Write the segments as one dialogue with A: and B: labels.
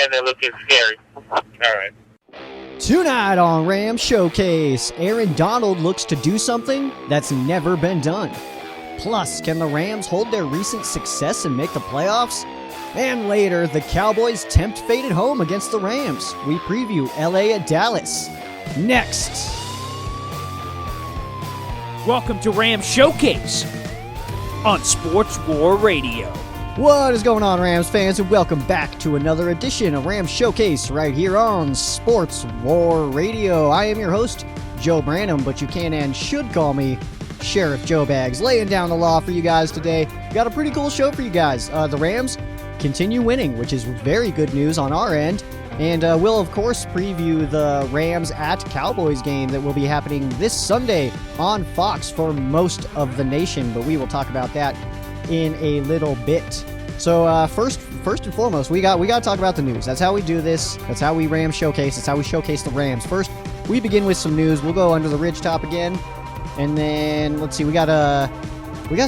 A: and they're looking scary. All right.
B: Tonight on Rams Showcase, Aaron Donald looks to do something that's never been done. Plus, can the Rams hold their recent success and make the playoffs? And later, the Cowboys tempt fate at home against the Rams. We preview LA at Dallas. Next.
C: Welcome to Rams Showcase on Sports War Radio.
B: What is going on, Rams fans, and welcome back to another edition of Rams Showcase right here on Sports War Radio. I am your host, Joe Branham, but you can and should call me SheriffJoeBags, laying down the law for you guys today. Got a pretty cool show for you guys. The Rams continue winning, which is very good news on our end, and we'll, of course, preview the Rams at Cowboys game that will be happening this Sunday on Fox for most of the nation, but we will talk about that in a little bit. So first and foremost, we got to talk about the news. That's how we do this. That's how we Rams showcase. That's how we showcase the Rams. First, we begin with some news. We'll go under the ridge top again, and then let's see. We got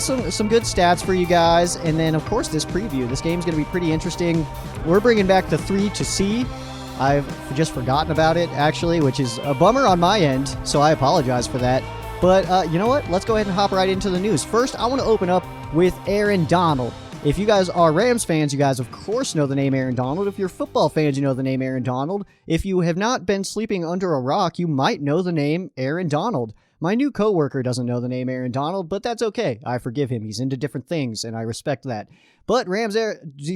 B: some good stats for you guys, and then of course this preview. This game's going to be pretty interesting. We're bringing back the 3 to C. I've just forgotten about it actually, which is a bummer on my end. So I apologize for that. But you know what? Let's go ahead and hop right into the news. First, I want to open up with Aaron Donald. If you guys are Rams fans, you guys of course know the name Aaron Donald. If you're football fans, you know the name Aaron Donald. If you have not been sleeping under a rock, you might know the name Aaron Donald. My new coworker doesn't know the name Aaron Donald, but that's okay. I forgive him. He's into different things, and I respect that. But Rams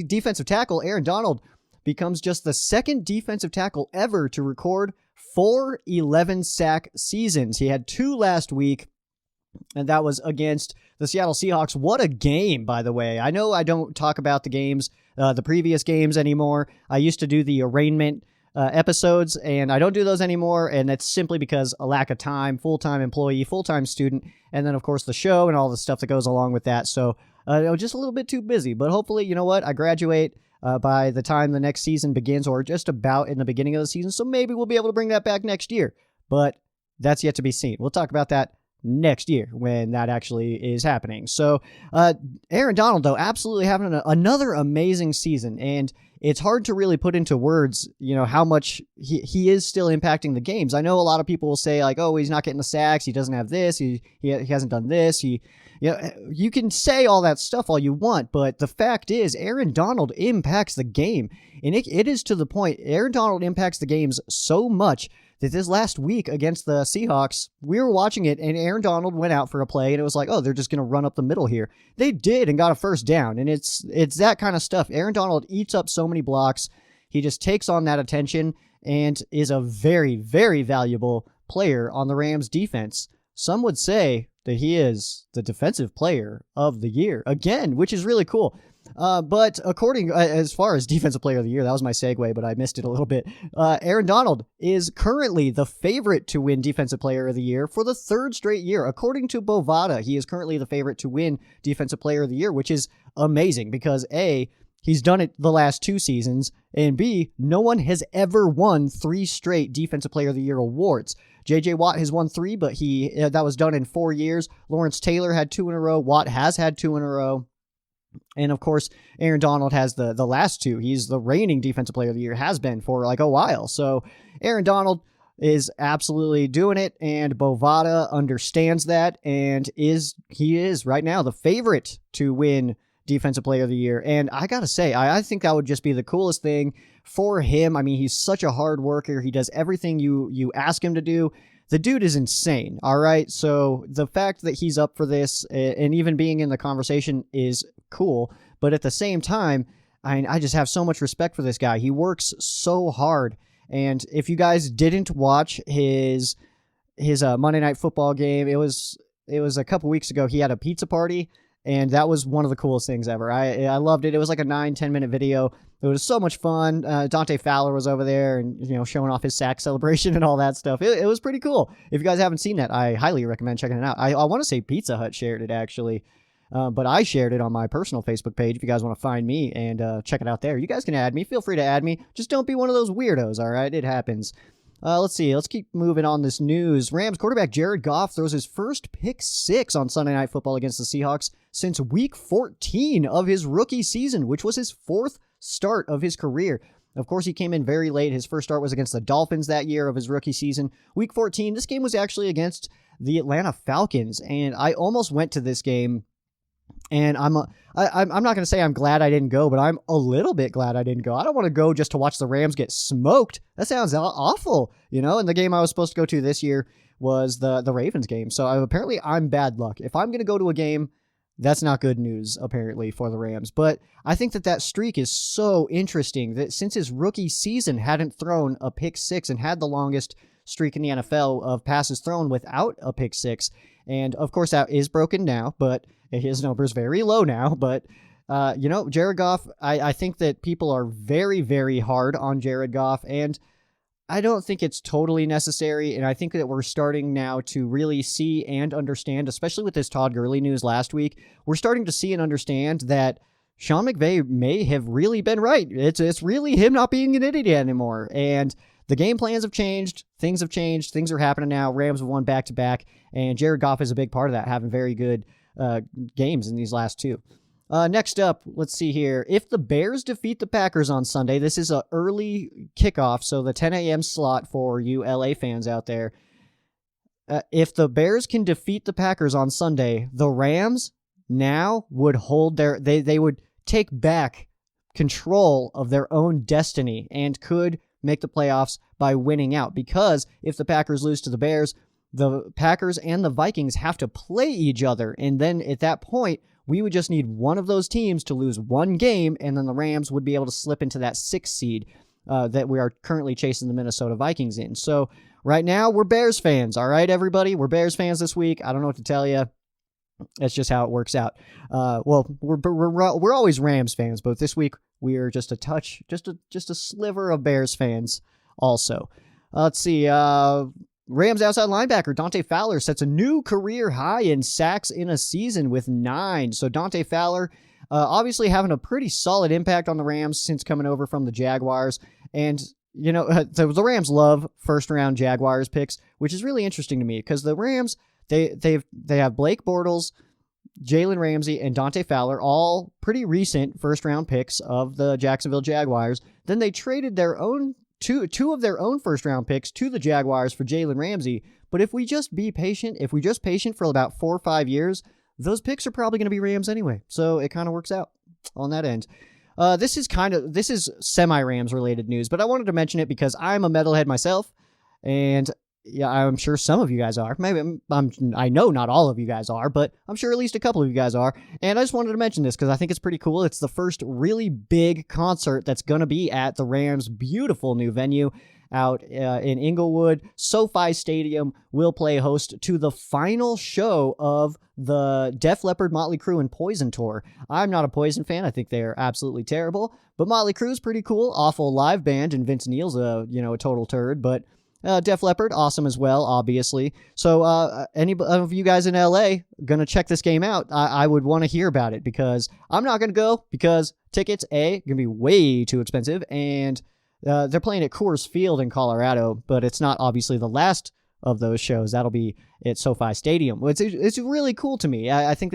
B: defensive tackle Aaron Donald becomes just the second defensive tackle ever to record 4 11-sack seasons. He had 2 last week, and that was against the Seattle Seahawks. What a game, by the way. I know I don't talk about the games, the previous games anymore. I used to do the arraignment episodes, and I don't do those anymore, and that's simply because a lack of time, full-time employee, full-time student, and then, of course, the show and all the stuff that goes along with that. So just a little bit too busy, but hopefully, you know what, I graduate by the time the next season begins, or just about in the beginning of the season, so maybe we'll be able to bring that back next year, but that's yet to be seen. We'll talk about that next year when that actually is happening. So Aaron Donald, though, absolutely having another amazing season, and it's hard to really put into words, you know, how much he is still impacting the games. I know a lot of people will say, like, oh, he's not getting the sacks, he doesn't have this, he hasn't done this, you can say all that stuff all you want, but the fact is Aaron Donald impacts the game, and it is to the point. Aaron Donald impacts the games so much that this last week against the Seahawks, we were watching it, and Aaron Donald went out for a play, and it was like, oh, they're just going to run up the middle here. They did and got a first down, and it's that kind of stuff. Aaron Donald eats up so many blocks. He just takes on that attention and is a very, very valuable player on the Rams defense. Some would say that he is the defensive player of the year again, which is really cool. But as far as defensive player of the year, that was my segue, but I missed it a little bit. Aaron Donald is currently the favorite to win defensive player of the year for the 3rd straight year. According to Bovada, he is currently the favorite to win defensive player of the year, which is amazing because A, he's done it the last 2 seasons, and B, no one has ever won 3 straight defensive player of the year awards. J.J. Watt has won 3, but that was done in 4 years. Lawrence Taylor had 2 in a row. Watt has had 2 in a row. And, of course, Aaron Donald has the last 2. He's the reigning defensive player of the year, has been for like a while. So Aaron Donald is absolutely doing it, and Bovada understands that, and he is right now the favorite to win defensive player of the year. And I got to say, I think that would just be the coolest thing for him. I mean, he's such a hard worker. He does everything you ask him to do. The dude is insane, all right? So the fact that he's up for this and even being in the conversation is cool, but at the same time, I just have so much respect for this guy. He works so hard, and if you guys didn't watch his Monday Night Football game, it was a couple weeks ago. He had a pizza party, and that was one of the coolest things ever. I loved it. It was like a 9-10 minute video. It was so much fun. Dante Fowler was over there and, you know, showing off his sack celebration and all that stuff. It was pretty cool. If you guys haven't seen that, I highly recommend checking it out. I want to say Pizza Hut shared it, actually. But I shared it on my personal Facebook page if you guys want to find me and check it out there. You guys can add me. Feel free to add me. Just don't be one of those weirdos, all right? It happens. Let's see. Let's keep moving on this news. Rams quarterback Jared Goff throws his first pick 6 on Sunday Night Football against the Seahawks since week 14 of his rookie season, which was his 4th start of his career. Of course, he came in very late. His first start was against the Dolphins that year of his rookie season. Week 14, this game was actually against the Atlanta Falcons, and I almost went to this game, and I'm not going to say I'm glad I didn't go, but I'm a little bit glad I didn't go. I don't want to go just to watch the Rams get smoked. That sounds awful, and the game I was supposed to go to this year was the Ravens game, so apparently I'm bad luck. If I'm going to go to a game, that's not good news, apparently, for the Rams. But I think that streak is so interesting that since his rookie season hadn't thrown a pick six and had the longest streak in the NFL of passes thrown without a pick six. And, of course, that is broken now, but his number's very low now. But, Jared Goff, I think that people are very, very hard on Jared Goff, and I don't think it's totally necessary, and I think that we're starting now to really see and understand, especially with this Todd Gurley news last week, we're starting to see and understand that Sean McVay may have really been right. It's really him not being an idiot anymore, and the game plans have changed, things are happening now, Rams have won back-to-back, and Jared Goff is a big part of that, having very good games in these last two. Next up, let's see here. If the Bears defeat the Packers on Sunday, this is an early kickoff, so the 10 a.m. slot for you LA fans out there. If the Bears can defeat the Packers on Sunday, the Rams now would hold they would take back control of their own destiny and could make the playoffs by winning out. Because if the Packers lose to the Bears, the Packers and the Vikings have to play each other, and then at that point, we would just need one of those teams to lose one game, and then the Rams would be able to slip into that 6th seed that we are currently chasing the Minnesota Vikings in. So right now, we're Bears fans. All right, everybody? We're Bears fans this week. I don't know what to tell you. That's just how it works out. We're always Rams fans, but this week we are just a touch, just a sliver of Bears fans also. Let's see. Rams outside linebacker Dante Fowler sets a new career high in sacks in a season with 9. So Dante Fowler obviously having a pretty solid impact on the Rams since coming over from the Jaguars. And, the Rams love first-round Jaguars picks, which is really interesting to me because the Rams, they have Blake Bortles, Jalen Ramsey, and Dante Fowler, all pretty recent first-round picks of the Jacksonville Jaguars. Then they traded their own two of their own first-round picks to the Jaguars for Jalen Ramsey. But if we just be patient, for about 4 or 5 years, those picks are probably going to be Rams anyway. So it kind of works out on that end. This is semi-Rams related news, but I wanted to mention it because I'm a metalhead myself, and yeah, I'm sure some of you guys are. Maybe I know not all of you guys are, but I'm sure at least a couple of you guys are. And I just wanted to mention this because I think it's pretty cool. It's the first really big concert that's going to be at the Rams' beautiful new venue out in Inglewood. SoFi Stadium will play host to the final show of the Def Leppard, Motley Crue, and Poison tour. I'm not a Poison fan. I think they're absolutely terrible. But Motley Crue's pretty cool. Awful live band, and Vince Neil's a total turd, but Def Leppard, awesome as well, obviously. So any of you guys in LA going to check this game out, I would want to hear about it because I'm not going to go because tickets, going to be way too expensive, and they're playing at Coors Field in Colorado, but it's not obviously the last of those shows. That'll be at SoFi Stadium. It's really cool to me. I think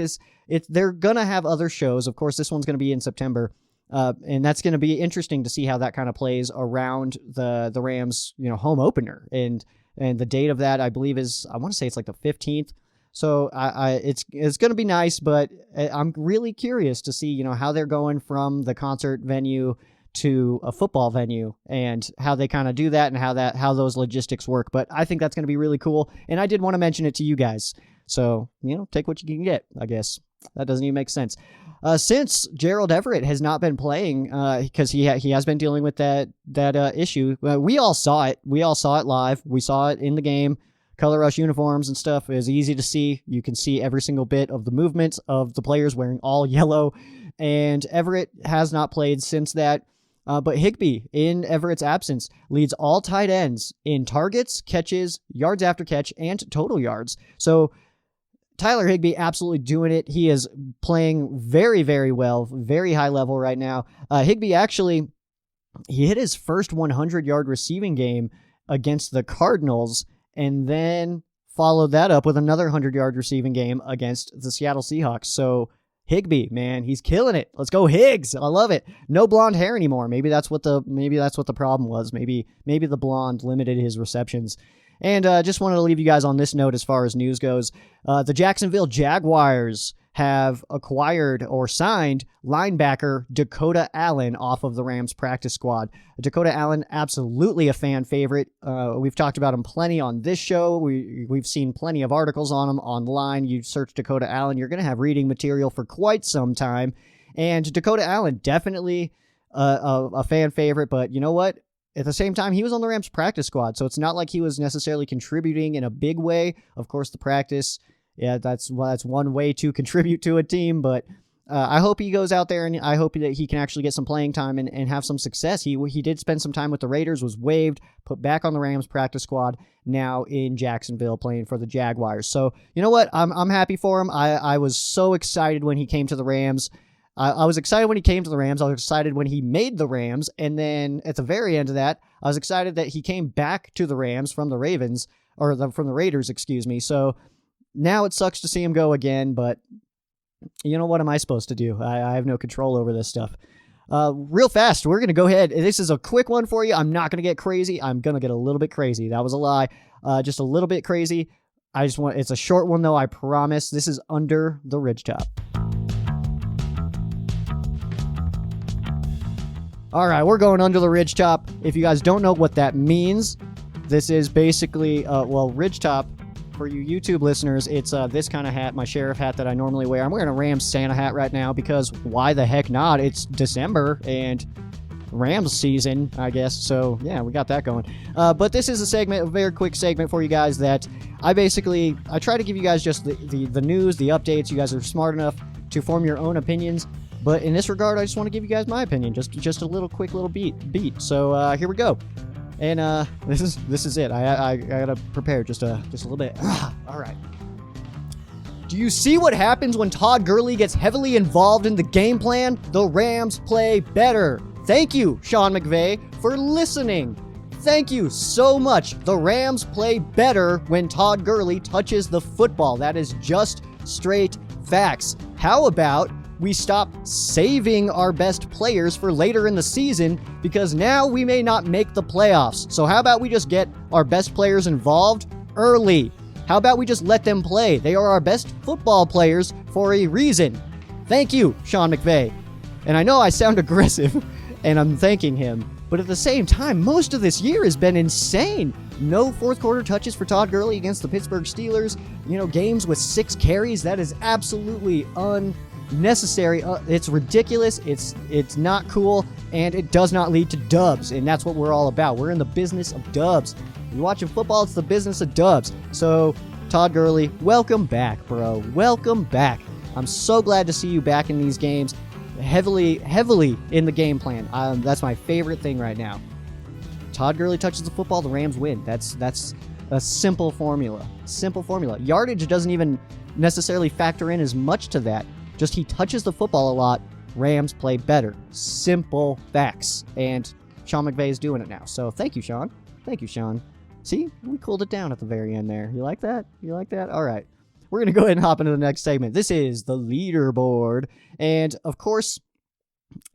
B: they're going to have other shows. Of course, this one's going to be in September. And that's going to be interesting to see how that kind of plays around the Rams, home opener. And the date of that, I believe, I want to say it's like the 15th. So it's going to be nice, but I'm really curious to see, how they're going from the concert venue to a football venue and how they kind of do that and how those logistics work. But I think that's going to be really cool. And I did want to mention it to you guys. So, take what you can get, I guess. That doesn't even make sense. Since Gerald Everett has not been playing, because he has been dealing with that issue. We all saw it. We all saw it live. We saw it in the game. Color Rush uniforms and stuff is easy to see. You can see every single bit of the movements of the players wearing all yellow. And Everett has not played since that. But Higbee, in Everett's absence, leads all tight ends in targets, catches, yards after catch, and total yards. So Tyler Higbee absolutely doing it. He is playing very, very well, very high level right now. Higbee actually, he hit his first 100-yard receiving game against the Cardinals and then followed that up with another 100-yard receiving game against the Seattle Seahawks. So Higbee, man, he's killing it. Let's go Higgs. I love it. No blonde hair anymore. Maybe that's what the problem was. Maybe the blonde limited his receptions. And just wanted to leave you guys on this note as far as news goes. The Jacksonville Jaguars have acquired or signed linebacker Dakota Allen off of the Rams practice squad. Dakota Allen, absolutely a fan favorite. We've talked about him plenty on this show. We've seen plenty of articles on him online. You search Dakota Allen, you're going to have reading material for quite some time. And Dakota Allen, definitely a fan favorite, but you know what? At the same time, he was on the Rams practice squad, so it's not like he was necessarily contributing in a big way. Of course, the practice, yeah, that's one way to contribute to a team, but I hope he goes out there, and I hope that he can actually get some playing time and have some success. He did spend some time with the Raiders, was waived, put back on the Rams practice squad, now in Jacksonville playing for the Jaguars. So, you know what? I'm happy for him. I was so excited when he came to the Rams. I was excited when he came to the Rams. I was excited when he made the Rams. And then at the very end of that, I was excited that he came back to the Rams from the from the Raiders, excuse me. So now it sucks to see him go again, but you know, what am I supposed to do? I have no control over this stuff. Real fast, we're going to go ahead. This is a quick one for you. I'm not going to get crazy. I'm going to get a little bit crazy. That was a lie. Just a little bit crazy. It's a short one though, I promise. This is Under the Ridgetop. All right, we're going under the ridgetop. If you guys don't know what that means, this is basically, ridgetop, for you YouTube listeners, it's this kind of hat, my sheriff hat that I normally wear. I'm wearing a Rams Santa hat right now because why the heck not? It's December and Rams season, I guess. So, yeah, we got that going. But this is a very quick segment for you guys that I try to give you guys just the news, the updates. You guys are smart enough to form your own opinions. But in this regard, I just want to give you guys my opinion, just a quick little beat. So here we go, and this is it. I gotta prepare just a little bit. All right. Do you see what happens when Todd Gurley gets heavily involved in the game plan? The Rams play better. Thank you, Sean McVay, for listening. Thank you so much. The Rams play better when Todd Gurley touches the football. That is just straight facts. How about we stop saving our best players for later in the season, because now we may not make the playoffs. So how about we just get our best players involved early? How about we just let them play? They are our best football players for a reason. Thank you, Sean McVay. And I know I sound aggressive, and I'm thanking him, but at the same time, most of this year has been insane. No fourth quarter touches for Todd Gurley against the Pittsburgh Steelers. Games with 6 carries. That is absolutely unnecessary. It's ridiculous. It's not cool, and it does not lead to dubs, and that's what we're all about. We're in the business of dubs. You're watching football, it's the business of dubs. So, Todd Gurley, welcome back, bro. Welcome back. I'm so glad to see you back in these games, heavily in the game plan. That's my favorite thing right now. Todd Gurley touches the football, the Rams win. That's a simple formula. Yardage doesn't even necessarily factor in as much to that. Just he touches the football a lot, Rams play better. Simple facts. And Sean McVay is doing it now. So thank you, Sean. See, we cooled it down at the very end there. You like that? All right. We're going to go ahead and hop into the next segment. This is the leaderboard. And, of course,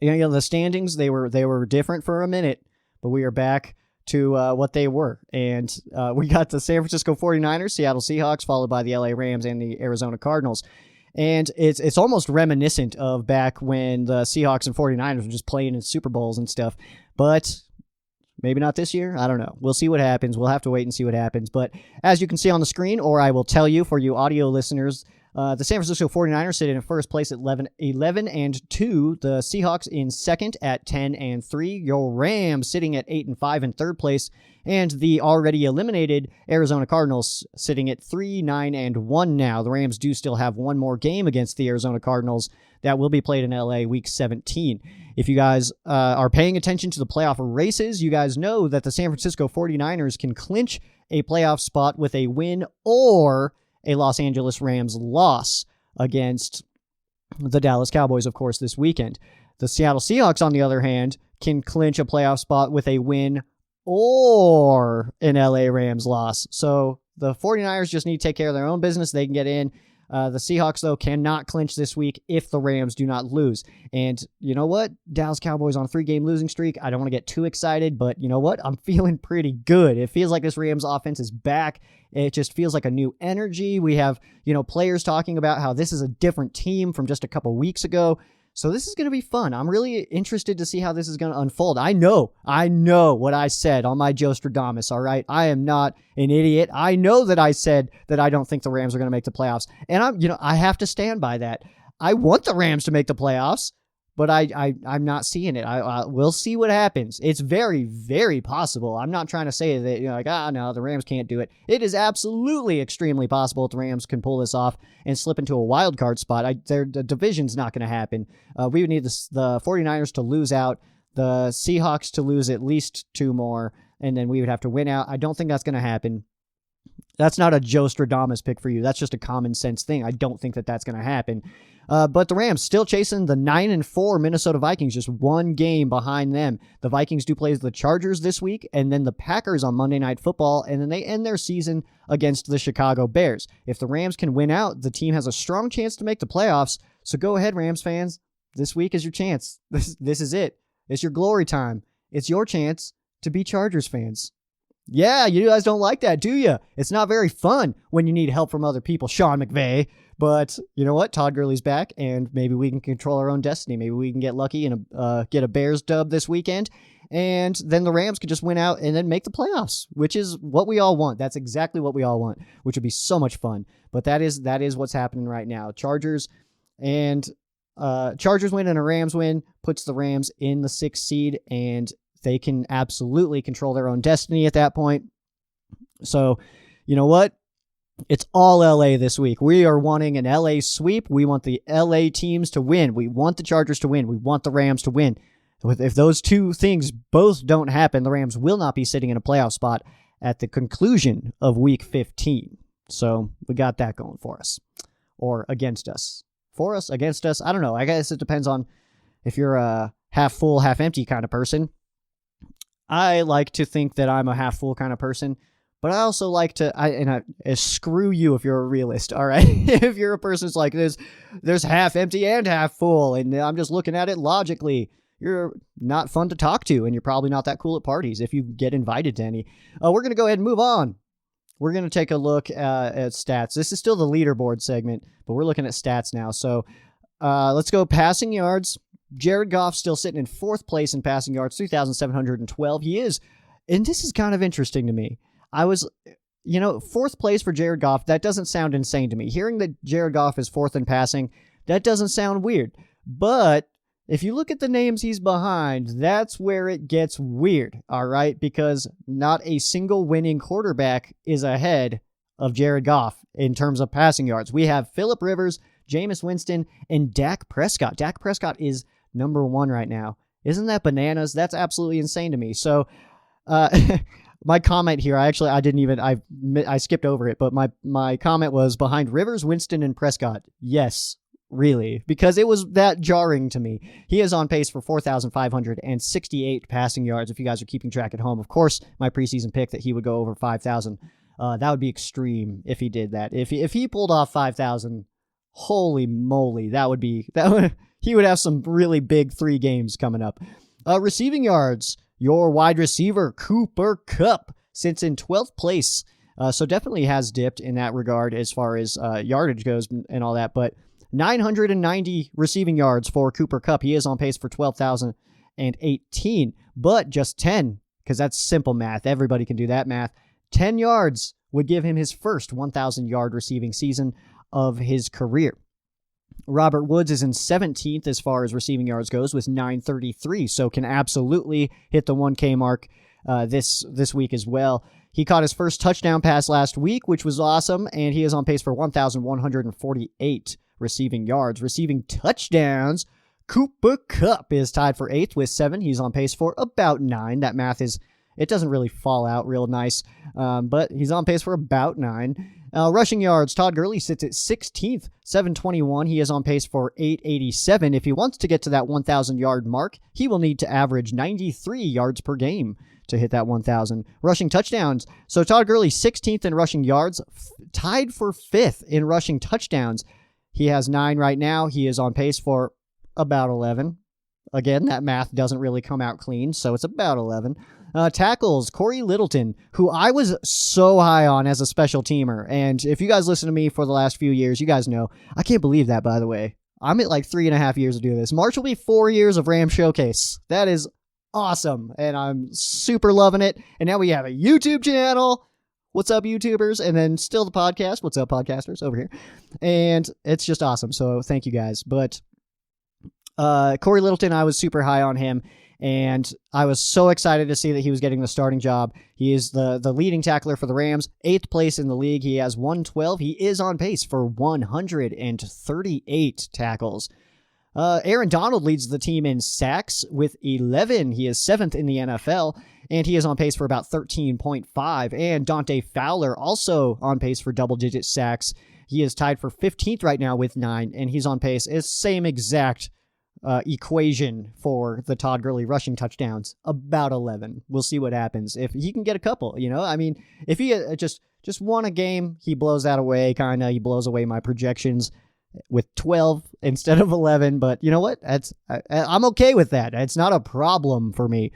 B: the standings, they were different for a minute, but we are back to what they were. And we got the San Francisco 49ers, Seattle Seahawks, followed by the LA Rams and the Arizona Cardinals. And it's almost reminiscent of back when the Seahawks and 49ers were just playing in Super Bowls and stuff. But maybe not this year. I don't know. We'll see what happens. We'll have to wait and see what happens. But as you can see on the screen, or I will tell you for you audio listeners, the San Francisco 49ers sit in first place at 11-2. The Seahawks in second at 10-3. Your Rams sitting at 8-5 in third place. And the already eliminated Arizona Cardinals sitting at 3-9-1 now. The Rams do still have one more game against the Arizona Cardinals that will be played in LA week 17. If you guys are paying attention to the playoff races, you guys know that the San Francisco 49ers can clinch a playoff spot with a win or a Los Angeles Rams loss against the Dallas Cowboys, of course, this weekend. The Seattle Seahawks, on the other hand, can clinch a playoff spot with a win or an LA Rams loss. So the 49ers just need to take care of their own business. They can get in. The Seahawks, though, cannot clinch this week if the Rams do not lose. And you know what? Dallas Cowboys on a 3-game losing streak. I don't want to get too excited, but you know what? I'm feeling pretty good. It feels like this Rams offense is back. It just feels like a new energy. We have, players talking about how this is a different team from just a couple weeks ago. So this is going to be fun. I'm really interested to see how this is going to unfold. I know what I said on my Joe Stradamus, all right? I am not an idiot. I know that I said that I don't think the Rams are going to make the playoffs. And I have to stand by that. I want the Rams to make the playoffs, but I'm not seeing it. We'll see what happens. It's very, very possible. I'm not trying to say that, no, the Rams can't do it. It is absolutely extremely possible that the Rams can pull this off and slip into a wild card spot. The division's not going to happen. We would need the 49ers to lose out, the Seahawks to lose at least 2 more, and then we would have to win out. I don't think that's going to happen. That's not a Joe Stradamus pick for you. That's just a common sense thing. I don't think that that's going to happen. But the Rams still chasing the 9-4 Minnesota Vikings, just 1 game behind them. The Vikings do play the Chargers this week, and then the Packers on Monday Night Football, and then they end their season against the Chicago Bears. If the Rams can win out, the team has a strong chance to make the playoffs. So go ahead, Rams fans. This week is your chance. This is it. It's your glory time. It's your chance to be Chargers fans. Yeah, you guys don't like that, do you? It's not very fun when you need help from other people, Sean McVay. But you know what? Todd Gurley's back, and maybe we can control our own destiny. Maybe we can get lucky and get a Bears dub this weekend, and then the Rams could just win out and then make the playoffs, which is what we all want. That's exactly what we all want, which would be so much fun. But that is what's happening right now. Chargers win and a Rams win puts the Rams in the 6th seed, and they can absolutely control their own destiny at that point. So, you know what? It's all LA this week. We are wanting an LA sweep. We want the LA teams to win. We want the Chargers to win. We want the Rams to win. If those 2 things both don't happen, the Rams will not be sitting in a playoff spot at the conclusion of week 15. So we got that going for us. Or against us. For us, against us, I don't know. I guess it depends on if you're a half full, half empty kind of person. I like to think that I'm a half full kind of person. But I also like to, screw you if you're a realist, all right? If you're a person who's like, there's half empty and half full, and I'm just looking at it logically, you're not fun to talk to, and you're probably not that cool at parties if you get invited to any. We're going to go ahead and move on. We're going to take a look at stats. This is still the leaderboard segment, but we're looking at stats now. So let's go passing yards. Jared Goff still sitting in 4th place in passing yards, 3,712. He is, and this is kind of interesting to me. I was, 4th place for Jared Goff, that doesn't sound insane to me. Hearing that Jared Goff is 4th in passing, that doesn't sound weird. But if you look at the names he's behind, that's where it gets weird, all right? Because not a single winning quarterback is ahead of Jared Goff in terms of passing yards. We have Phillip Rivers, Jameis Winston, and Dak Prescott. Dak Prescott is number 1 right now. Isn't that bananas? That's absolutely insane to me. So, my comment here, I skipped over it, but my comment was behind Rivers, Winston, and Prescott. Yes, really, because it was that jarring to me. He is on pace for 4,568 passing yards, if you guys are keeping track at home. Of course, my preseason pick that he would go over 5,000. That would be extreme if he did that. If he pulled off 5,000, holy moly, he would have some really big 3 games coming up. Receiving yards. Your wide receiver, Cooper Kupp, sits in 12th place. So definitely has dipped in that regard as far as yardage goes and all that. But 990 receiving yards for Cooper Kupp. He is on pace for 12,018. But just 10, because that's simple math. Everybody can do that math. 10 yards would give him his first 1,000-yard receiving season of his career. Robert Woods is in 17th as far as receiving yards goes with 933, so can absolutely hit the 1K mark this week as well. He caught his first touchdown pass last week, which was awesome, and he is on pace for 1,148 receiving yards. Receiving touchdowns, Cooper Kupp is tied for 8th with 7. He's on pace for about 9. That math it doesn't really fall out real nice, but he's on pace for about 9. Rushing yards, Todd Gurley sits at 16th, 721. He is on pace for 887. If he wants to get to that 1,000-yard mark, he will need to average 93 yards per game to hit that 1,000. Rushing touchdowns. So Todd Gurley, 16th in rushing yards, tied for 5th in rushing touchdowns. He has 9 right now. He is on pace for about 11. Again, that math doesn't really come out clean, so it's about 11. Tackles, Corey Littleton, who I was so high on as a special teamer. And if you guys listen to me for the last few years, you guys know. I can't believe that, by the way. I'm at like 3.5 years of doing this. March will be 4 years of Rams Showcase. That is awesome. And I'm super loving it. And now we have a YouTube channel. What's up, YouTubers? And then still the podcast. What's up, podcasters? Over here. And it's just awesome. So thank you guys. But Corey Littleton, I was super high on him. And I was so excited to see that he was getting the starting job. He is the leading tackler for the Rams, 8th place in the league. He has 112. He is on pace for 138 tackles. Aaron Donald leads the team in sacks with 11. He is 7th in the NFL, and he is on pace for about 13.5. And Dante Fowler also on pace for double-digit sacks. He is tied for 15th right now with 9, and he's on pace. It's same exact equation for the Todd Gurley rushing touchdowns, about 11. We'll see what happens if he can get a couple. I mean, if he just won a game, he blows that away. He blows away my projections with 12 instead of 11. But you know what? I'm okay with that. It's not a problem for me.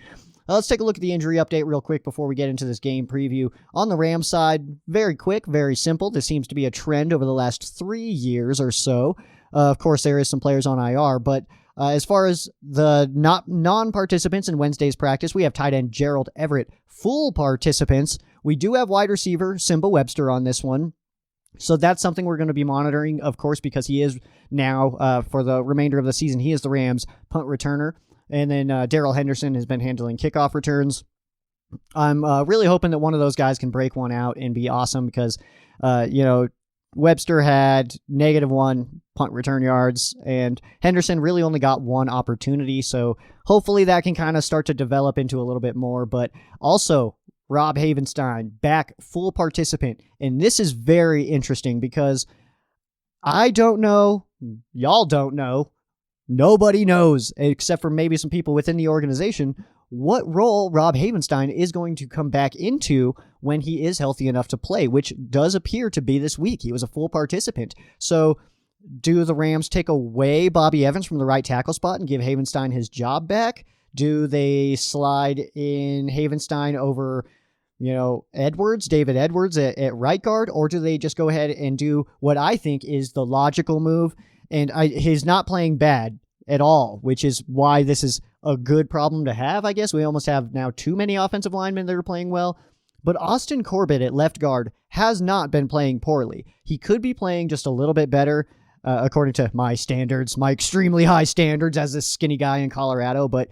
B: Let's take a look at the injury update real quick before we get into this game preview. On the Rams side, very quick, very simple. This seems to be a trend over the last 3 years or so. Of course, there is some players on IR, but as far as the non-participants in Wednesday's practice, we have tight end Gerald Everett. Full participants, we do have wide receiver Simba Webster on this one. So that's something we're going to be monitoring, of course, because he is now, for the remainder of the season, he is the Rams' punt returner. And then Darrell Henderson has been handling kickoff returns. I'm really hoping that one of those guys can break one out and be awesome because, Webster had -1 punt return yards, and Henderson really only got 1 opportunity, so hopefully that can kind of start to develop into a little bit more. But also, Rob Havenstein, back full participant, and this is very interesting because I don't know, y'all don't know, nobody knows, except for maybe some people within the organization, what role Rob Havenstein is going to come back into when he is healthy enough to play, which does appear to be this week. He was a full participant. So do the Rams take away Bobby Evans from the right tackle spot and give Havenstein his job back? Do they slide in Havenstein over, David Edwards at right guard? Or do they just go ahead and do what I think is the logical move? And he's not playing bad at all, which is why this is a good problem to have, I guess. We almost have now too many offensive linemen that are playing well. But Austin Corbett at left guard has not been playing poorly. He could be playing just a little bit better, according to my standards, my extremely high standards as this skinny guy in Colorado. But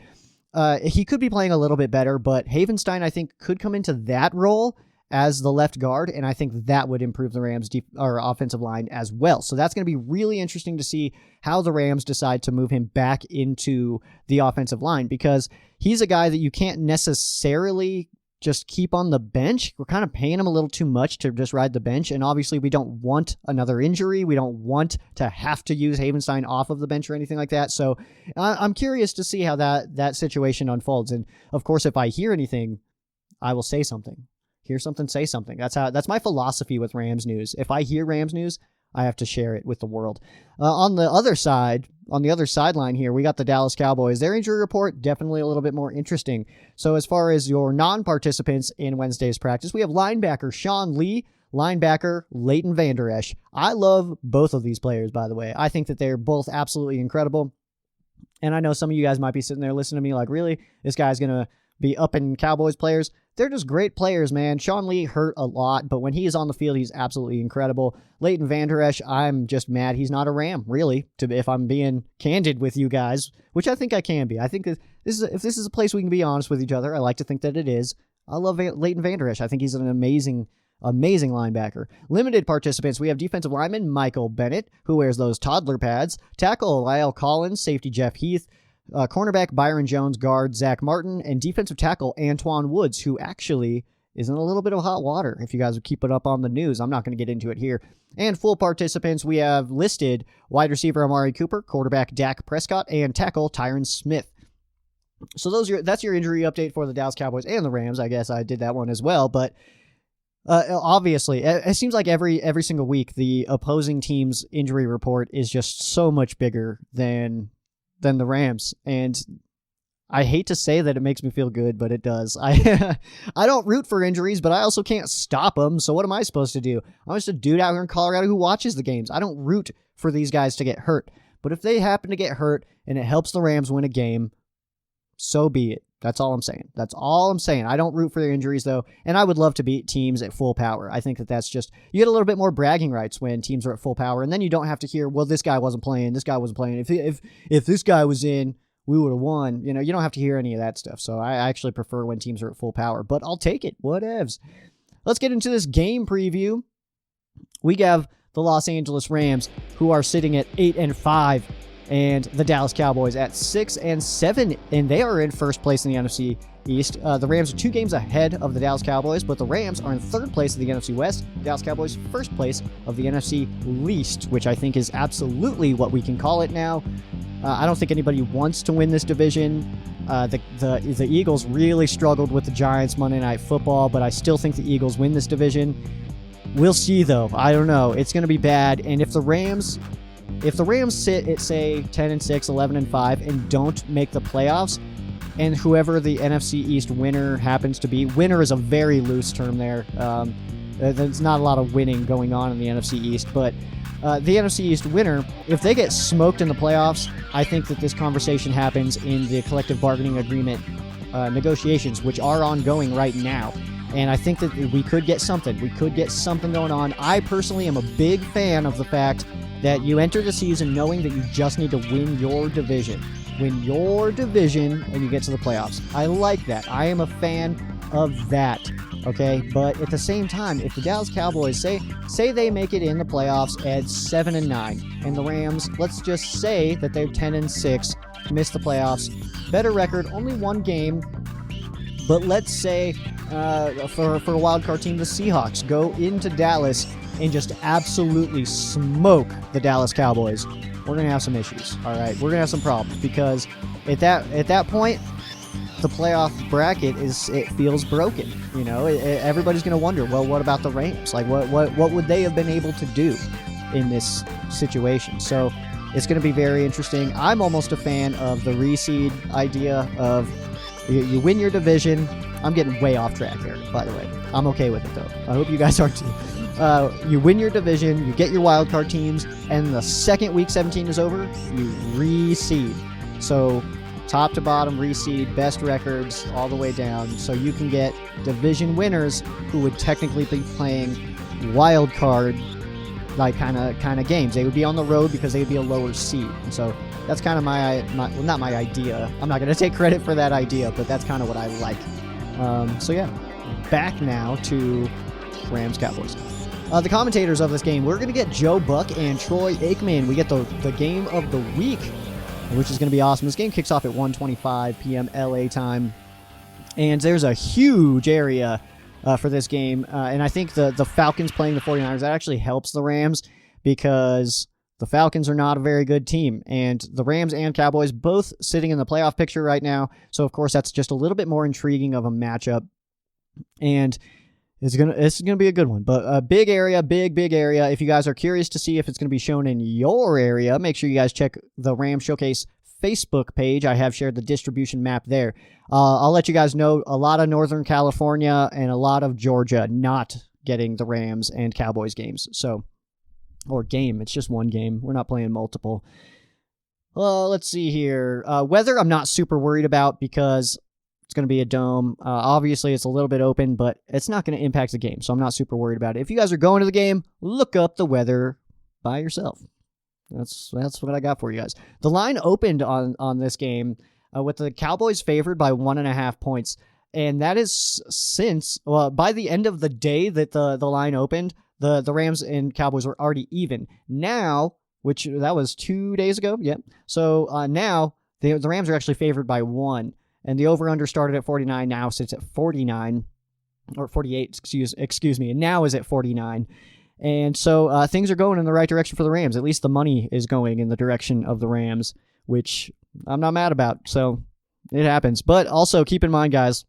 B: he could be playing a little bit better. But Havenstein, I think, could come into that role as the left guard, and I think that would improve the Rams' offensive line as well. So that's going to be really interesting to see how the Rams decide to move him back into the offensive line, because he's a guy that you can't necessarily just keep on the bench. We're kind of paying him a little too much to just ride the bench, and obviously we don't want another injury. We don't want to have to use Havenstein off of the bench or anything like that. So I'm curious to see how that situation unfolds. And of course, if I hear anything, I will say something. Hear something, say something. That's my philosophy with Rams news. If I hear Rams news, I have to share it with the world. On the other sideline here, we got the Dallas Cowboys. Their injury report, definitely a little bit more interesting. So as far as your non-participants in Wednesday's practice, we have linebacker Sean Lee, linebacker Leighton Vander Esch. I love both of these players, by the way. I think that they're both absolutely incredible. And I know some of you guys might be sitting there listening to me like, really? This guy's going to be upping Cowboys players? They're just great players, man. Sean Lee hurt a lot, but when he is on the field, he's absolutely incredible. Leighton Vander Esch, I'm just mad he's not a Ram, really, if I'm being candid with you guys, which I think I can be. I think if this is a place we can be honest with each other, I like to think that it is. I love Leighton Vander Esch. I think he's an amazing linebacker. Limited participants, we have defensive lineman Michael Bennett, who wears those toddler pads, tackle Lyle Collins, safety Jeff Heath, cornerback Byron Jones, guard Zach Martin, and defensive tackle Antoine Woods, who actually is in a little bit of hot water. If you guys would keep it up on the news, I'm not going to get into it here. And full participants, we have listed wide receiver Amari Cooper, quarterback Dak Prescott, and tackle Tyron Smith. So that's your injury update for the Dallas Cowboys and the Rams. I guess I did that one as well, but obviously, it seems like every single week the opposing team's injury report is just so much bigger than the Rams, and I hate to say that it makes me feel good, but it does. I don't root for injuries, but I also can't stop them. So what am I supposed to do? I'm just a dude out here in Colorado who watches the games. I don't root for these guys to get hurt. But if they happen to get hurt and it helps the Rams win a game, so be it. That's all I'm saying. That's all I'm saying. I don't root for their injuries, though, and I would love to beat teams at full power. I think that's just, you get a little bit more bragging rights when teams are at full power, and then you don't have to hear, well, this guy wasn't playing, this guy wasn't playing. If this guy was in, we would have won. You don't have to hear any of that stuff. So I actually prefer when teams are at full power, but I'll take it. Whatevs. Let's get into this game preview. We have the Los Angeles Rams, who are sitting at 8-5, and the Dallas Cowboys at 6-7, and they are in first place in the NFC East. The Rams are 2 games ahead of the Dallas Cowboys, but the Rams are in third place of the NFC West. Dallas Cowboys first place of the NFC least, which I think is absolutely what we can call it now. I don't think anybody wants to win this division. The Eagles really struggled with the Giants Monday Night Football, but I still think the Eagles win this division. We'll see, though. I don't know. It's going to be bad. And if the Rams sit at, say, 10-6, 11-5, and don't make the playoffs, and whoever the NFC East winner happens to be, winner is a very loose term there. There's not a lot of winning going on in the NFC East, but the NFC East winner, if they get smoked in the playoffs, I think that this conversation happens in the collective bargaining agreement negotiations, which are ongoing right now. And I think that we could get something. We could get something going on. I personally am a big fan of the fact that you enter the season knowing that you just need to win your division. Win your division and you get to the playoffs. I like that. I am a fan of that. Okay, but at the same time, if the Dallas Cowboys say they make it in the playoffs at 7-9, and the Rams, let's just say that they're 10-6, miss the playoffs, better record, only 1 game, but let's say for a wild card team, the Seahawks go into Dallas and just absolutely smoke the Dallas Cowboys, we're gonna have some issues. All right, we're gonna have some problems because at that point, the playoff bracket it feels broken. Everybody's going to wonder, well, what about the Rams? Like, what would they have been able to do in this situation? So it's going to be very interesting. I'm almost a fan of the reseed idea of you win your division. I'm getting way off track here, by the way. I'm okay with it, though. I hope you guys are too. You win your division, you get your wild card teams, and the second Week 17 is over, you reseed. So top to bottom, reseed, best records all the way down, so you can get division winners who would technically be playing wild card kind of games. They would be on the road because they would be a lower seed. And so that's kind of well, not my idea. I'm not going to take credit for that idea, but that's kind of what I like. So yeah, back now to Rams Cowboys. The commentators of this game, we're going to get Joe Buck and Troy Aikman. We get the game of the week, which is going to be awesome. This game kicks off at 1:25 p.m. LA time, and there's a huge area for this game, and I think the Falcons playing the 49ers, that actually helps the Rams because the Falcons are not a very good team, and the Rams and Cowboys both sitting in the playoff picture right now, so of course that's just a little bit more intriguing of a matchup, and it's gonna be a good one. But a big area. If you guys are curious to see if it's gonna be shown in your area, make sure you guys check the Rams Showcase Facebook page. I have shared the distribution map there. I'll let you guys know a lot of Northern California and a lot of Georgia not getting the Rams and Cowboys games. It's just one game. We're not playing multiple. Let's see here. Weather I'm not super worried about because it's going to be a dome. Obviously, it's a little bit open, but it's not going to impact the game, so I'm not super worried about it. If you guys are going to the game, look up the weather by yourself. That's what I got for you guys. The line opened on this game with the Cowboys favored by 1.5 points, and that is since by the end of the day that the line opened, the Rams and Cowboys were already even. Now, which that was 2 days ago, yep. So now the Rams are actually favored by 1. And the over-under started at 49, now sits at 49. or 48, excuse me, and now is at 49. And so things are going in the right direction for the Rams. At least the money is going in the direction of the Rams, which I'm not mad about. So it happens. But also keep in mind, guys,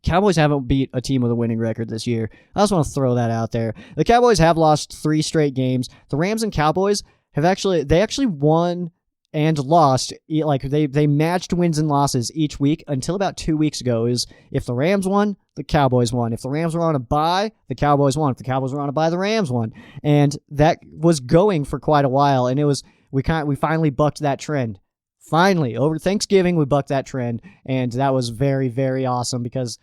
B: Cowboys haven't beat a team with a winning record this year. I just want to throw that out there. The Cowboys have lost 3 straight games. The Rams and Cowboys have actually won and lost. Like they matched wins and losses each week until about 2 weeks ago. Is if the Rams won, the Cowboys won. If the Rams were on a bye, the Cowboys won. If the Cowboys were on a bye, the Rams won. And that was going for quite a while. And it was we finally bucked that trend. Finally, over Thanksgiving, we bucked that trend, and that was very, very awesome because,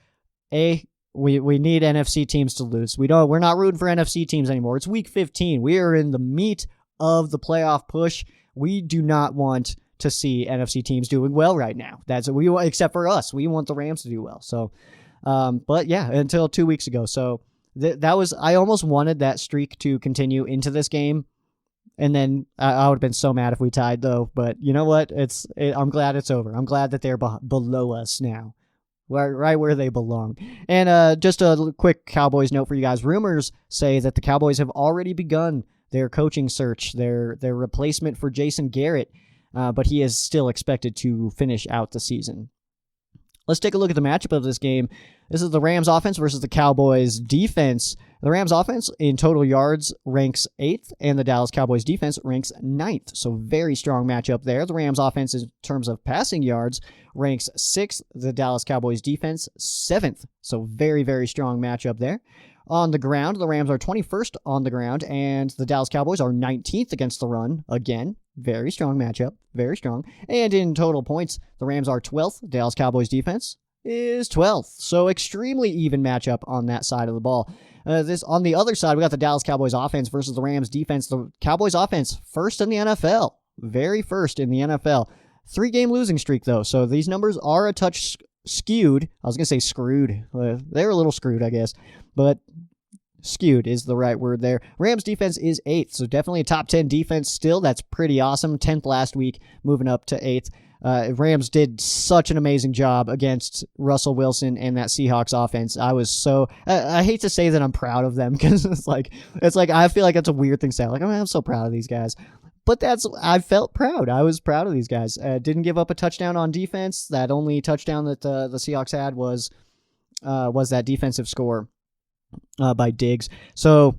B: we need NFC teams to lose. We're not rooting for NFC teams anymore. It's Week 15. We are in the meat of the playoff push. We do not want to see NFC teams doing well right now. That's what we want, except for us. We want the Rams to do well. So, but yeah, until 2 weeks ago. So that was I almost wanted that streak to continue into this game. And then I would have been so mad if we tied, though. But you know what? I'm glad it's over. I'm glad that they're below us now, right where they belong. And just a quick Cowboys note for you guys. Rumors say that the Cowboys have already begun their coaching search, their replacement for Jason Garrett, but he is still expected to finish out the season. Let's take a look at the matchup of this game. This is the Rams offense versus the Cowboys defense. The Rams offense in total yards ranks 8th, and the Dallas Cowboys defense ranks 9th. So very strong matchup there. The Rams offense in terms of passing yards ranks 6th. The Dallas Cowboys defense 7th. So very, very strong matchup there. On the ground, the Rams are 21st on the ground, and the Dallas Cowboys are 19th against the run. Again, very strong matchup. Very strong. And in total points, the Rams are 12th. The Dallas Cowboys defense is 12th. So extremely even matchup on that side of the ball. On the other side, we got the Dallas Cowboys offense versus the Rams defense. The Cowboys offense, first in the NFL. Very first in the NFL. 3-game losing streak, though. So these numbers are a touch skewed. I was going to say screwed. They're a little screwed, I guess. But skewed is the right word there. Rams defense is 8th, so definitely a top 10 defense still. That's pretty awesome. 10th last week, moving up to 8th. Rams did such an amazing job against Russell Wilson and that Seahawks offense. I hate to say that I'm proud of them because it's like I feel like that's a weird thing to say. Like, I'm so proud of these guys. But I felt proud. I was proud of these guys. Didn't give up a touchdown on defense. That only touchdown that the Seahawks had was that defensive score by Diggs. So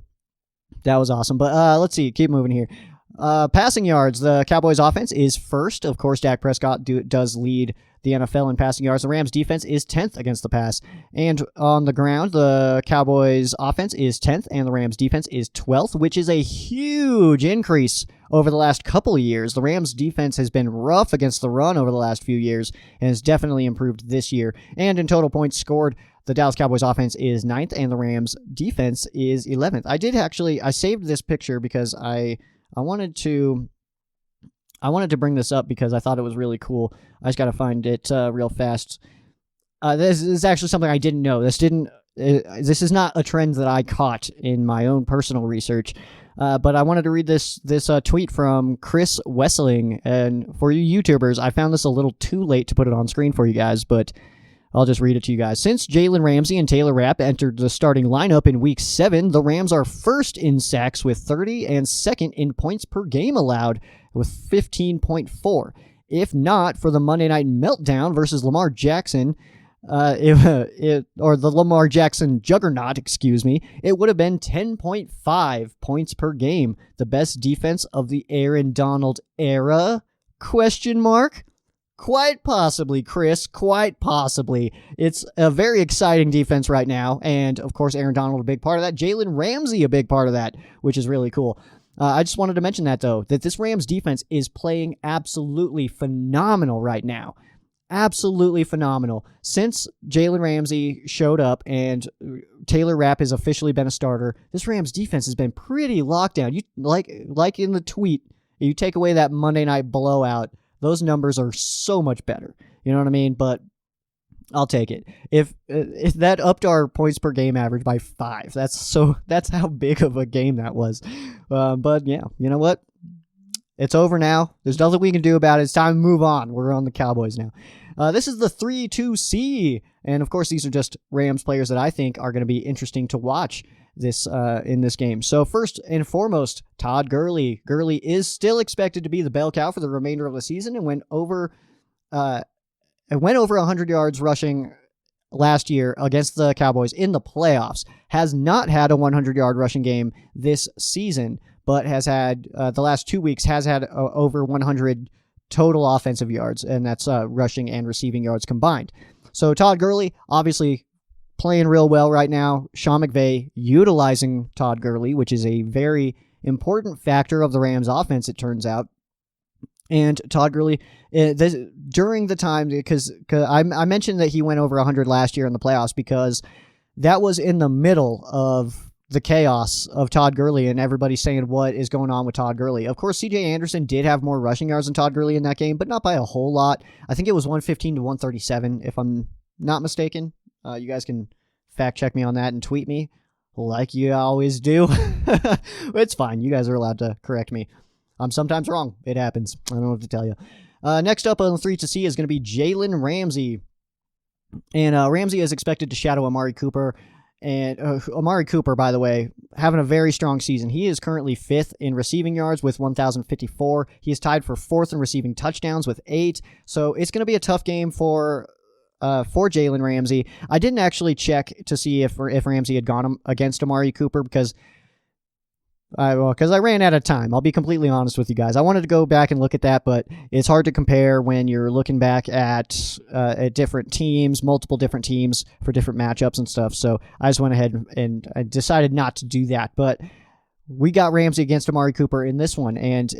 B: that was awesome. But let's see. Keep moving here. Passing yards, the Cowboys offense is first. Of course, Dak Prescott does lead the NFL in passing yards. The Rams defense is 10th against the pass. And on the ground, the Cowboys offense is 10th and the Rams defense is 12th, which is a huge increase over the last couple of years. The Rams defense has been rough against the run over the last few years and has definitely improved this year. And in total points scored, the Dallas Cowboys offense is 9th and the Rams defense is 11th. I saved this picture because I wanted to bring this up because I thought it was really cool. I just got to find it real fast. This is actually something I didn't know. This is not a trend that I caught in my own personal research. But I wanted to read this tweet from Chris Wessling. And for you YouTubers, I found this a little too late to put it on screen for you guys, but I'll just read it to you guys. Since Jalen Ramsey and Taylor Rapp entered the starting lineup in Week 7, the Rams are first in sacks with 30 and second in points per game allowed with 15.4. If not for the Monday Night Meltdown versus Lamar Jackson, or the Lamar Jackson juggernaut, it would have been 10.5 points per game. The best defense of the Aaron Donald era? ? Quite possibly, Chris. Quite possibly. It's a very exciting defense right now. And, of course, Aaron Donald a big part of that. Jalen Ramsey a big part of that, which is really cool. I just wanted to mention that, though, that this Rams defense is playing absolutely phenomenal right now. Absolutely phenomenal. Since Jalen Ramsey showed up and Taylor Rapp has officially been a starter, this Rams defense has been pretty locked down. You like in the tweet, you take away that Monday night blowout, those numbers are so much better. You know what I mean? But I'll take it. If that upped our points per game average by 5, that's how big of a game that was. But yeah, you know what? It's over now. There's nothing we can do about it. It's time to move on. We're on the Cowboys now. This is the 3-2C, and of course, these are just Rams players that I think are going to be interesting to watch in this game. So first and foremost, Todd Gurley. Gurley is still expected to be the bell cow for the remainder of the season, and went over 100 yards rushing last year against the Cowboys in the playoffs. Has not had a 100-yard rushing game this season, but has had the last 2 weeks has had over 100 total offensive yards, and that's rushing and receiving yards combined. So Todd Gurley, obviously playing real well right now. Sean McVay utilizing Todd Gurley, which is a very important factor of the Rams offense, it turns out. And Todd Gurley, during the time, because I mentioned that he went over 100 last year in the playoffs, because that was in the middle of the chaos of Todd Gurley and everybody saying what is going on with Todd Gurley. Of course, C.J. Anderson did have more rushing yards than Todd Gurley in that game, but not by a whole lot. I think it was 115 to 137, if I'm not mistaken. You guys can fact check me on that and tweet me like you always do. It's fine. You guys are allowed to correct me. I'm sometimes wrong. It happens. I don't know what to tell you. Next up on the 3-2C is going to be Jalen Ramsey. And Ramsey is expected to shadow Amari Cooper. And Amari Cooper, by the way, having a very strong season. He is currently 5th in receiving yards with 1,054. He is tied for 4th in receiving touchdowns with 8. So it's going to be a tough game for Jalen Ramsey. I didn't actually check to see if Ramsey had gone against Amari Cooper because I ran out of time. I'll be completely honest with you guys. I wanted to go back and look at that, but it's hard to compare when you're looking back at different teams, multiple different teams for different matchups and stuff. So I just went ahead and I decided not to do that. But we got Ramsey against Amari Cooper in this one, and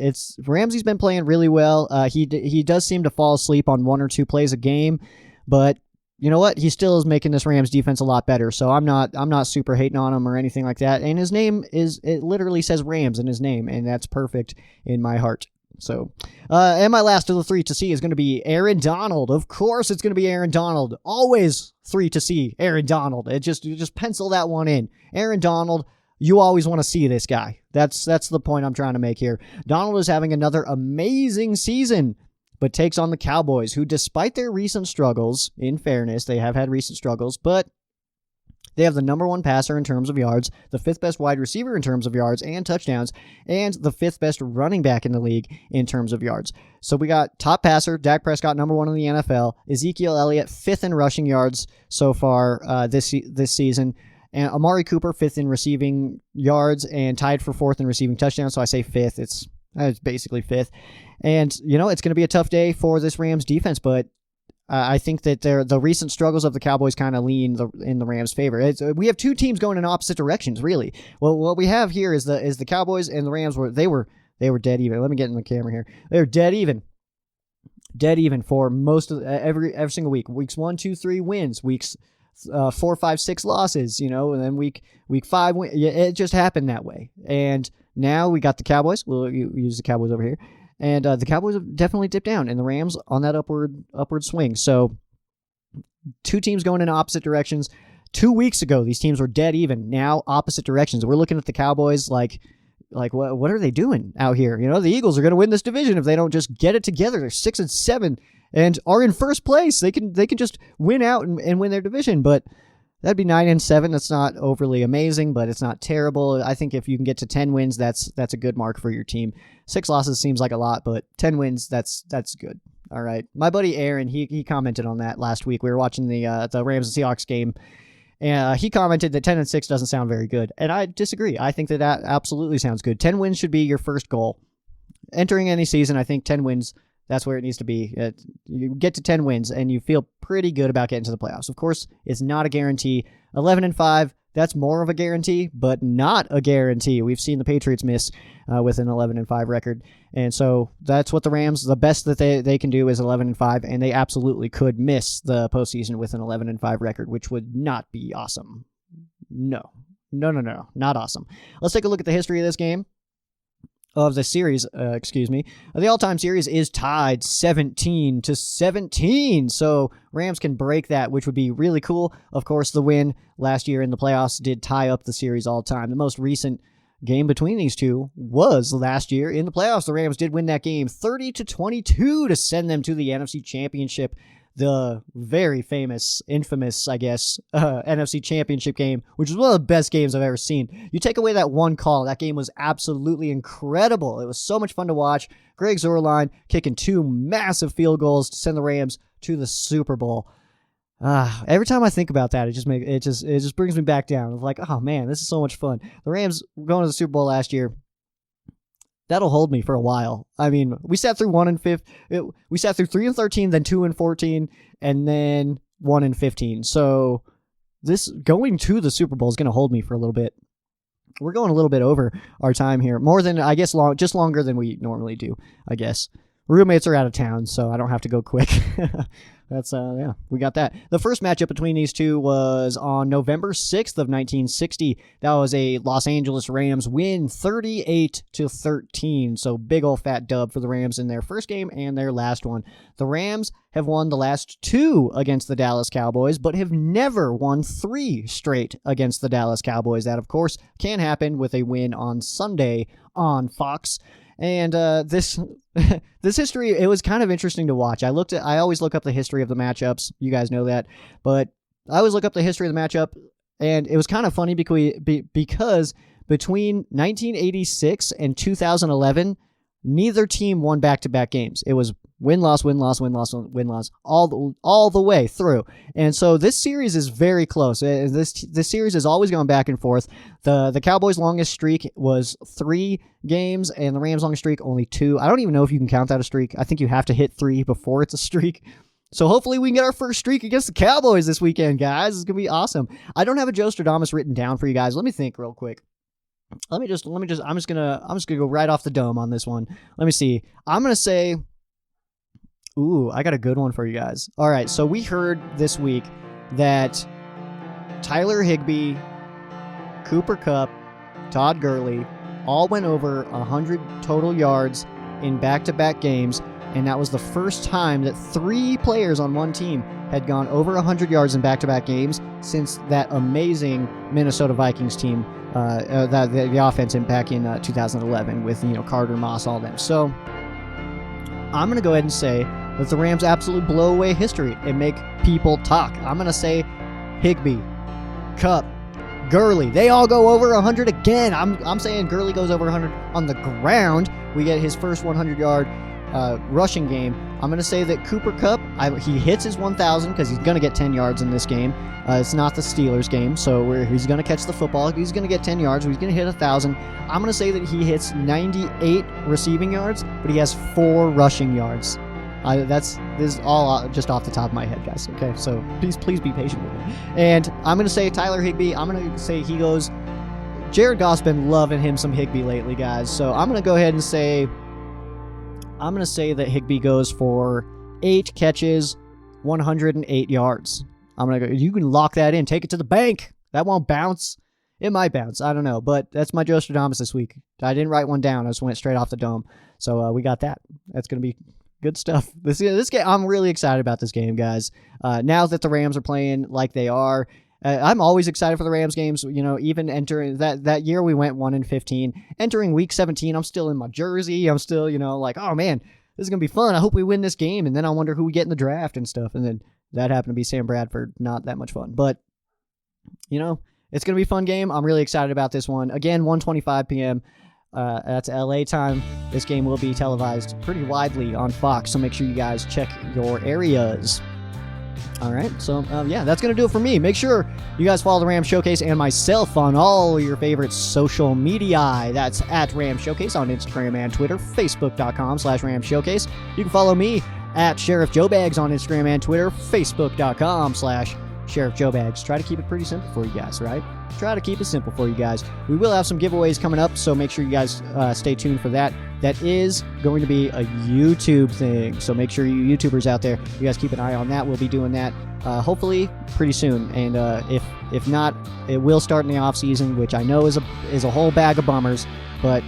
B: Ramsey's been playing really well. He does seem to fall asleep on 1 or 2 plays a game, but you know what? He still is making this Rams defense a lot better. So I'm not super hating on him or anything like that. And his name it literally says Rams in his name, and that's perfect in my heart. So, and my last of the 3-2C is going to be Aaron Donald. Of course, it's going to be Aaron Donald. Always 3-2C, Aaron Donald. You just pencil that one in. Aaron Donald. You always want to see this guy. That's the point I'm trying to make here. Donald is having another amazing season, but takes on the Cowboys, who, despite their recent struggles, in fairness, they have had recent struggles, but they have the number 1 passer in terms of yards, the 5th best wide receiver in terms of yards and touchdowns, and the 5th best running back in the league in terms of yards. So we got top passer, Dak Prescott, number 1 in the NFL, Ezekiel Elliott, 5th in rushing yards so far this season, and Amari Cooper, 5th in receiving yards and tied for 4th in receiving touchdowns. So I say 5th. It's basically 5th. And, it's going to be a tough day for this Rams defense, but I think that the recent struggles of the Cowboys kind of lean in the Rams' favor. We have 2 teams going in opposite directions, really. Well, what we have here is the Cowboys and the Rams they were dead even. Let me get in the camera here. They were dead even for most of every single week. Weeks 1, 2, 3 wins. Weeks 4, 5, 6 losses. And then week 5 win. Yeah, it just happened that way. And now we got the Cowboys. We'll use the Cowboys over here. And the Cowboys have definitely dipped down, and the Rams on that upward swing. So 2 teams going in opposite directions. 2 weeks ago, these teams were dead even. Now opposite directions. We're looking at the Cowboys like what are they doing out here? The Eagles are going to win this division if they don't just get it together. They're 6-7 and are in first place. They can just win out and win their division, but that'd be 9-7. That's not overly amazing, but it's not terrible. I think if you can get to 10 wins, that's a good mark for your team. 6 losses seems like a lot, but 10 wins, that's good. All right. My buddy Aaron, he commented on that last week. We were watching the Rams and Seahawks game, and he commented that 10-6 doesn't sound very good. And I disagree. I think that absolutely sounds good. 10 wins should be your first goal. Entering any season, I think 10 wins, that's where it needs to be. You get to 10 wins, and you feel pretty good about getting to the playoffs. Of course, it's not a guarantee. 11-5, that's more of a guarantee, but not a guarantee. We've seen the Patriots miss with an 11-5 record. And so that's what the Rams, the best that they can do is 11-5, and they absolutely could miss the postseason with an 11-5 record, which would not be awesome. No, not awesome. Let's take a look at the history of this game. Of the series, the all-time series is tied 17-17. So Rams can break that, which would be really cool. Of course, the win last year in the playoffs did tie up the series all-time. The most recent game between these two was last year in the playoffs. The Rams did win that game 30-22 to send them to the NFC Championship. the very famous, infamous, I guess, NFC Championship game, which was one of the best games I've ever seen. You take away that one call, that game was absolutely incredible. It was so much fun to watch. Greg Zuerlein kicking 2 massive field goals to send the Rams to the Super Bowl. Every time I think about that, it just brings me back down. I'm like, oh man, this is so much fun. The Rams going to the Super Bowl last year. That'll hold me for a while. I mean, we sat through 1-5. We sat through 3-13, then 2-14, and then 1-15. So this going to the Super Bowl is going to hold me for a little bit. We're going a little bit over our time here, more than I guess just longer than we normally do. I guess roommates are out of town, so I don't have to go quick. That's yeah, we got that. The first matchup between these two was on November 6th of 1960. That was a Los Angeles Rams win 38-13. So big old fat dub for the Rams in their first game and their last one. The Rams have won the last 2 against the Dallas Cowboys, but have never won 3 straight against the Dallas Cowboys. That, of course, can happen with a win on Sunday on Fox. And this history, it was kind of interesting to watch. I always look up the history of the matchups. You guys know that. But I always look up the history of the matchup, and it was kind of funny because between 1986 and 2011, neither team won back-to-back games. It was win-loss, win-loss, win-loss, win-loss, all the way through. And so this series is very close. This series has always gone back and forth. The Cowboys' longest streak was 3 games, and the Rams' longest streak only 2. I don't even know if you can count that a streak. I think you have to hit 3 before it's a streak. So hopefully we can get our first streak against the Cowboys this weekend, guys. It's going to be awesome. I don't have a Joe Stradamus written down for you guys. Let me think real quick. I'm just gonna go right off the dome on this one. Let me see. I'm gonna say, ooh, I got a good one for you guys. All right, so we heard this week that Tyler Higbee, Cooper Kupp, Todd Gurley all went over 100 total yards in back-to-back games, and that was the first time that 3 players on one team had gone over 100 yards in back-to-back games since that amazing Minnesota Vikings team. The offense back in 2011 with Carter, Moss, all them. So I'm going to go ahead and say that the Rams absolutely blow away history and make people talk. I'm going to say Higbee, Kupp, Gurley, they all go over 100 again. I'm saying Gurley goes over 100 on the ground. We get his first 100-yard rushing game. I'm going to say that Cooper Kupp, he hits his 1,000 because he's going to get 10 yards in this game. It's not the Steelers game, so he's going to catch the football. He's going to get 10 yards. He's going to hit 1,000. I'm going to say that he hits 98 receiving yards, but he has 4 rushing yards. This is all just off the top of my head, guys. Okay, so please be patient with me. And I'm going to say Tyler Higbee. I'm going to say he goes. Jared Goff's been loving him some Higbee lately, guys. So I'm going to go ahead and say. I'm going to say that Higbee goes for 8 catches, 108 yards. I'm going to go. You can lock that in. Take it to the bank. That won't bounce. It might bounce. I don't know. But that's my Joe Stradamus this week. I didn't write one down. I just went straight off the dome. So we got that. That's going to be good stuff. This game, I'm really excited about this game, guys. Now that the Rams are playing like they are, I'm always excited for the Rams games. Even entering that year we went 1-15. Entering week 17, I'm still in my jersey. I'm still, like, oh man, this is going to be fun. I hope we win this game. And then I wonder who we get in the draft and stuff. And then that happened to be Sam Bradford. Not that much fun. But, it's going to be a fun game. I'm really excited about this one. Again, 1:25 p.m. That's LA time. This game will be televised pretty widely on Fox. So make sure you guys check your areas. All right, so yeah, that's going to do it for me. Make sure you guys follow the Rams Showcase and myself on all your favorite social media. That's at Rams Showcase on Instagram and Twitter, Facebook.com/Rams Showcase. You can follow me at SheriffJoeBags on Instagram and Twitter, Facebook.com/SheriffJoeBags. Try to keep it pretty simple for you guys, right? Try to keep it simple for you guys. We will have some giveaways coming up, so make sure you guys stay tuned for that. That is going to be a YouTube thing, so make sure you YouTubers out there, you guys keep an eye on that. We'll be doing that hopefully pretty soon, and if not, it will start in the off season, which I know is a whole bag of bummers, but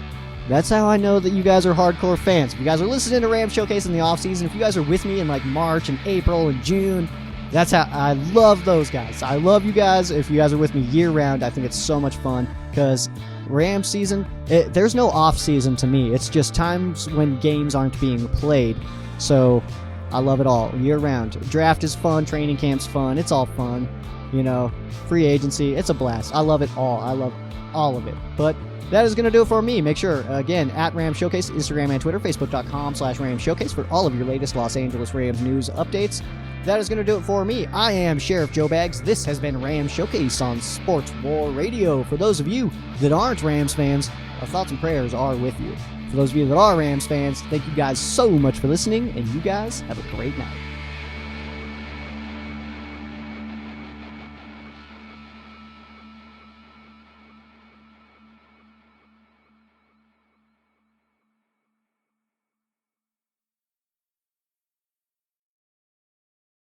B: that's how I know that you guys are hardcore fans. If you guys are listening to Rams Showcase in the off season, if you guys are with me in like March and April and June, that's how I love those guys. I love you guys. If you guys are with me year round, I think it's so much fun because Rams season, there's no off season to me. It's just times when games aren't being played. So I love it all year round. Draft is fun. Training camp's fun. It's all fun. You know, free agency. It's a blast. I love it all. I love all of it. But that is going to do it for me. Make sure, again, at Rams Showcase, Instagram and Twitter, Facebook.com/Rams Showcase for all of your latest Los Angeles Rams news updates. That is going to do it for me. I am Sheriff Joe Bags. This has been Rams Showcase on Sports War Radio. For those of you that aren't Rams fans, our thoughts and prayers are with you. For those of you that are Rams fans, thank you guys so much for listening, and you guys have a great night.